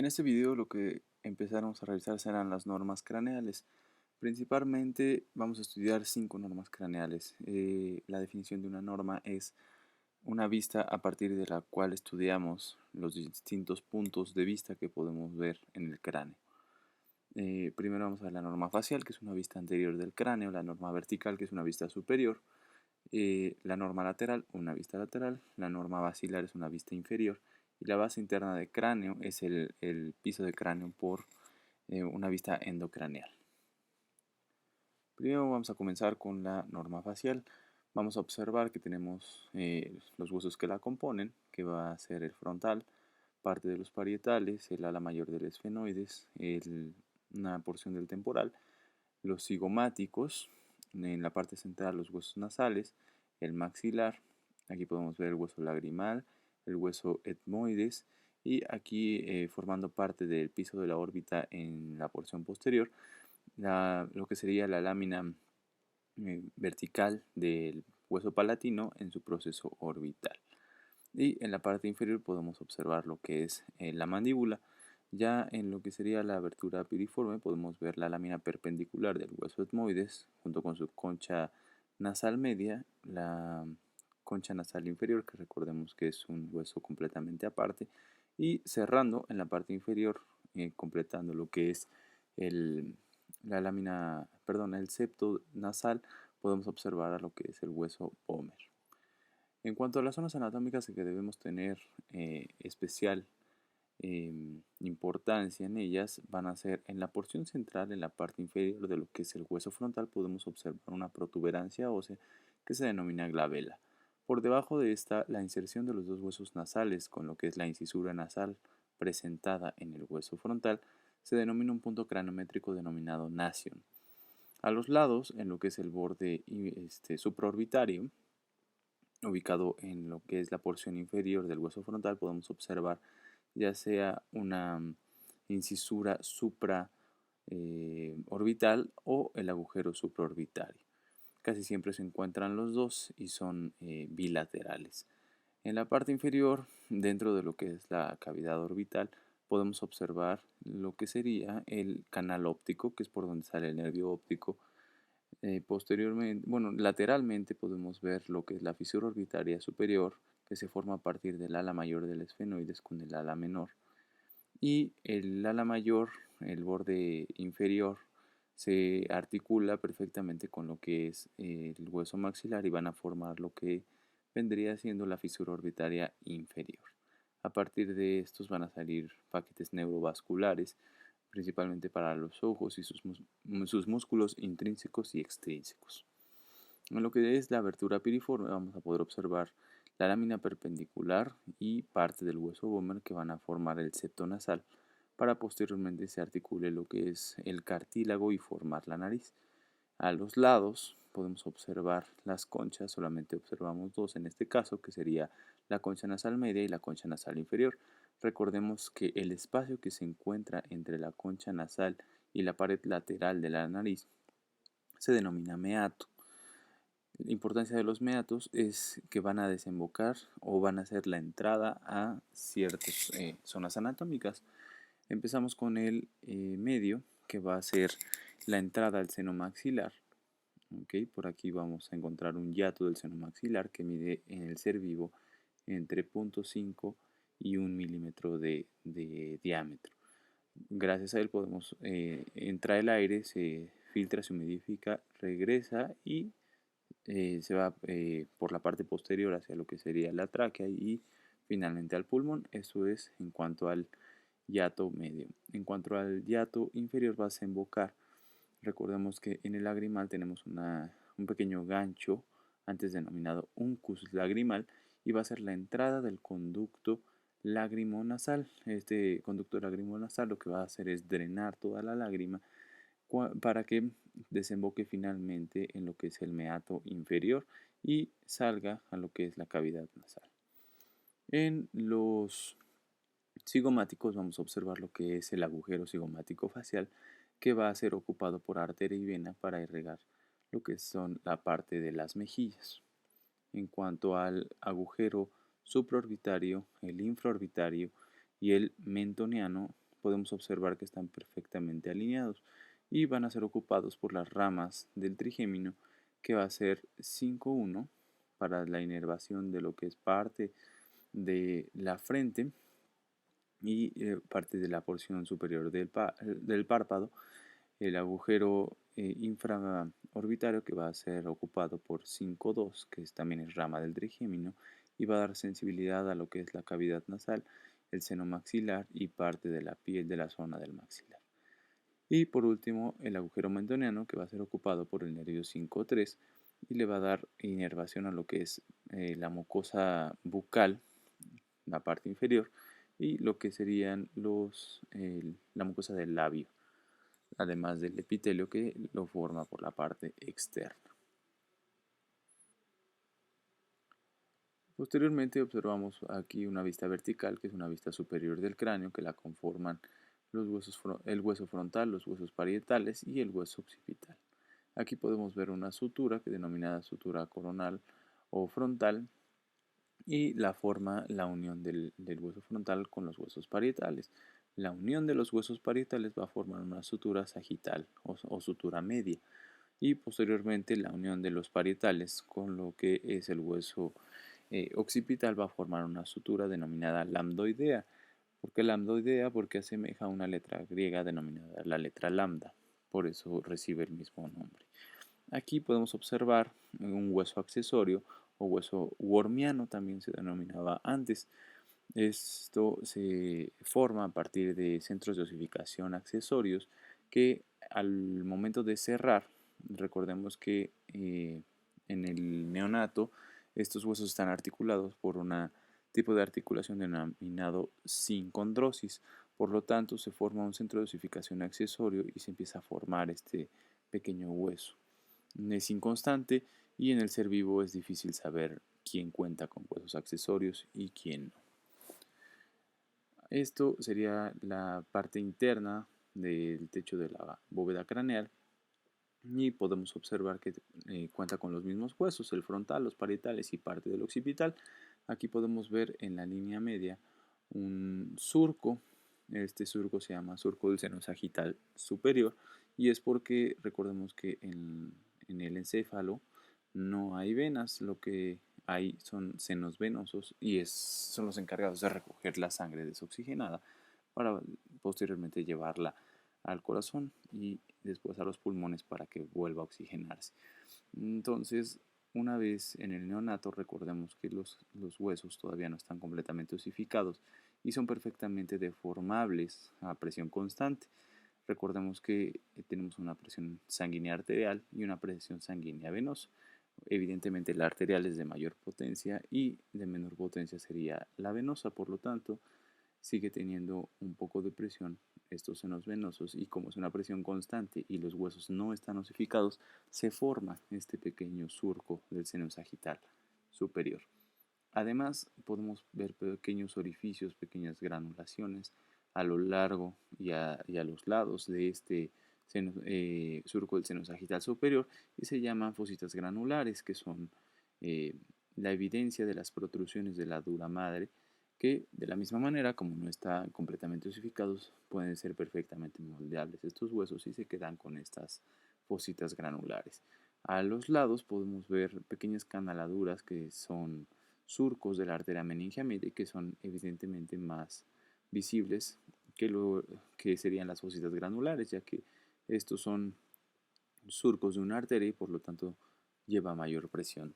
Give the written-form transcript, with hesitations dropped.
En este video lo que empezaremos a realizar serán las normas craneales. Principalmente vamos a estudiar 5 normas craneales. La definición de una norma es una vista a partir de la cual estudiamos los distintos puntos de vista que podemos ver en el cráneo. Primero vamos a ver la norma facial, que es una vista anterior del cráneo, la norma vertical, que es una vista superior, la norma lateral, una vista lateral, la norma basilar es una vista inferior, y la base interna de cráneo es el piso de cráneo por una vista endocraneal. Primero vamos a comenzar con la norma facial. Vamos a observar que tenemos los huesos que la componen, que va a ser el frontal, parte de los parietales, el ala mayor del esfenoides, una porción del temporal, los cigomáticos, en la parte central los huesos nasales, el maxilar, aquí podemos ver el hueso lagrimal, el hueso etmoides y aquí formando parte del piso de la órbita en la porción posterior, lo que sería la lámina vertical del hueso palatino en su proceso orbital. Y en la parte inferior podemos observar lo que es la mandíbula. Ya en lo que sería la abertura piriforme podemos ver la lámina perpendicular del hueso etmoides junto con su concha nasal media, la concha nasal inferior, que recordemos que es un hueso completamente aparte, y cerrando en la parte inferior, completando lo que es el, la lámina, perdón, el septo nasal, podemos observar a lo que es el hueso pómer. En cuanto a las zonas anatómicas que debemos tener especial importancia en ellas, van a ser en la porción central, en la parte inferior de lo que es el hueso frontal, podemos observar una protuberancia ósea que se denomina glabela. Por debajo de esta, la inserción de los dos huesos nasales con lo que es la incisura nasal presentada en el hueso frontal se denomina un punto cranométrico denominado nasion. A los lados, en lo que es el borde supraorbitario, ubicado en lo que es la porción inferior del hueso frontal, podemos observar ya sea una incisura supraorbital o el agujero supraorbitario. Casi siempre se encuentran los dos y son bilaterales. En la parte inferior, dentro de lo que es la cavidad orbital, podemos observar lo que sería el canal óptico, que es por donde sale el nervio óptico. Posteriormente, bueno, lateralmente podemos ver lo que es la fisura orbitaria superior, que se forma a partir del ala mayor del esfenoides con el ala menor. Y el ala mayor, el borde inferior, se articula perfectamente con lo que es el hueso maxilar y van a formar lo que vendría siendo la fisura orbitaria inferior. A partir de estos van a salir paquetes neurovasculares, principalmente para los ojos y sus músculos intrínsecos y extrínsecos. En lo que es la abertura piriforme vamos a poder observar la lámina perpendicular y parte del hueso Böhmer que van a formar el septo nasal para posteriormente se articule lo que es el cartílago y formar la nariz. A los lados podemos observar las conchas, solamente observamos dos en este caso, que sería la concha nasal media y la concha nasal inferior. Recordemos que el espacio que se encuentra entre la concha nasal y la pared lateral de la nariz se denomina meato. La importancia de los meatos es que van a desembocar o van a ser la entrada a ciertas zonas anatómicas. Empezamos con el medio, que va a ser la entrada al seno maxilar. Okay, por aquí vamos a encontrar un hiato del seno maxilar que mide en el ser vivo entre 0.5 y 1 milímetro de diámetro. Gracias a él podemos entrar el aire, se filtra, se humidifica, regresa y se va por la parte posterior hacia lo que sería la tráquea y finalmente al pulmón. Eso es en cuanto al hiato medio. En cuanto al hiato inferior va a desembocar. Recordemos que en el lagrimal tenemos un pequeño gancho antes denominado uncus lagrimal y va a ser la entrada del conducto lacrimonasal. Este conducto lacrimonasal lo que va a hacer es drenar toda la lágrima para que desemboque finalmente en lo que es el meato inferior y salga a lo que es la cavidad nasal. En los cigomáticos vamos a observar lo que es el agujero cigomático facial que va a ser ocupado por arteria y vena para irrigar lo que son la parte de las mejillas. En cuanto al agujero supraorbitario, el infraorbitario y el mentoniano, podemos observar que están perfectamente alineados y van a ser ocupados por las ramas del trigémino, que va a ser 5-1 para la inervación de lo que es parte de la frente y parte de la porción superior del párpado, el agujero infraorbitario, que va a ser ocupado por 5-2, que también es rama del trigémino, y va a dar sensibilidad a lo que es la cavidad nasal, el seno maxilar y parte de la piel de la zona del maxilar. Y por último, el agujero mentoniano, que va a ser ocupado por el nervio 5-3 y le va a dar inervación a lo que es la mucosa bucal, la parte inferior, y lo que serían la mucosa del labio, además del epitelio que lo forma por la parte externa. Posteriormente observamos aquí una vista vertical, que es una vista superior del cráneo, que la conforman el hueso frontal, los huesos parietales y el hueso occipital. Aquí podemos ver una sutura, que es denominada sutura coronal o frontal, y la forma la unión del hueso frontal con los huesos parietales. La unión de los huesos parietales va a formar una sutura sagital o sutura media, y posteriormente la unión de los parietales con lo que es el hueso occipital va a formar una sutura denominada lambdoidea. ¿Por qué lambdoidea? Porque asemeja a una letra griega denominada la letra lambda, por eso recibe el mismo nombre. Aquí podemos observar un hueso accesorio o hueso wormiano, también se denominaba antes. Esto se forma a partir de centros de osificación accesorios que al momento de cerrar, recordemos que en el neonato estos huesos están articulados por un tipo de articulación denominado sincondrosis. Por lo tanto, se forma un centro de osificación accesorio y se empieza a formar este pequeño hueso. Es inconstante y en el ser vivo es difícil saber quién cuenta con huesos accesorios y quién no. Esto sería la parte interna del techo de la bóveda craneal y podemos observar que cuenta con los mismos huesos, el frontal, los parietales y parte del occipital. Aquí podemos ver en la línea media un surco. Este surco se llama surco del seno sagital superior y es porque recordemos que en el encéfalo no hay venas, lo que hay son senos venosos y son los encargados de recoger la sangre desoxigenada para posteriormente llevarla al corazón y después a los pulmones para que vuelva a oxigenarse. Entonces, una vez en el neonato, recordemos que los huesos todavía no están completamente osificados y son perfectamente deformables a presión constante. Recordemos que tenemos una presión sanguínea arterial y una presión sanguínea venosa. Evidentemente la arterial es de mayor potencia y de menor potencia sería la venosa, por lo tanto sigue teniendo un poco de presión estos senos venosos y como es una presión constante y los huesos no están osificados, se forma este pequeño surco del seno sagital superior. Además, podemos ver pequeños orificios, pequeñas granulaciones a lo largo y a los lados de este surco del seno sagital superior y se llaman fositas granulares, que son la evidencia de las protrusiones de la dura madre, que de la misma manera, como no están completamente osificados, pueden ser perfectamente moldeables estos huesos y se quedan con estas fositas granulares. A los lados podemos ver pequeñas canaladuras que son surcos de la arteria meningeal y que son evidentemente más visibles que lo que serían las fositas granulares, ya que estos son surcos de una arteria y por lo tanto lleva mayor presión